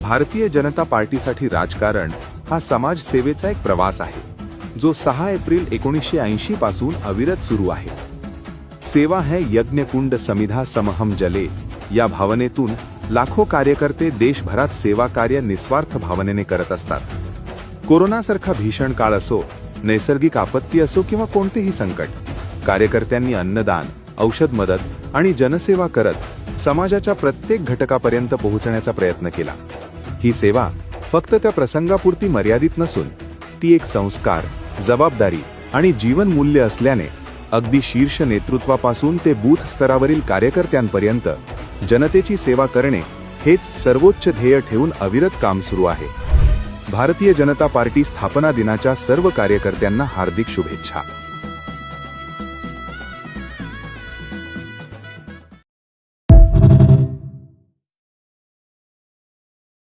भारतीय जनता पार्टीसाठी राजकारण हा समाजसेवेचा एक प्रवास आहे, जो 6 एप्रिल 1980 पासून अविरत सुरू आहे. सेवा है यज्ञकुंड समिधा समहम जले या भावनेतून लाखो कार्यकर्ते देशभरात सेवा कार्य निस्वार्थ भावनेने करत असतात. कोरोनासारखा भीषण काळ असो, नैसर्गिक आपत्ती असो किंवा कोणतेही संकट, कार्यकर्त्यांनी अन्नदान, औषध मदत आणि जनसेवा करत समाजाच्या प्रत्येक घटकापर्यंत पोहोचण्याचा प्रयत्न केला. ही सेवा फक्त त्या प्रसंगापुरती मर्यादित नसून ती एक संस्कार, जबाबदारी आणि जीवनमूल्य असल्याने अगदी शीर्ष नेतृत्वापासून ते बूथ स्तरावरील कार्यकर्त्यांपर्यंत जनतेची सेवा करणे हेच सर्वोच्च ध्येय ठेवून अविरत काम सुरू आहे. भारतीय जनता पार्टी स्थापना दिनाच्या सर्व कार्यकर्त्यांना हार्दिक शुभेच्छा.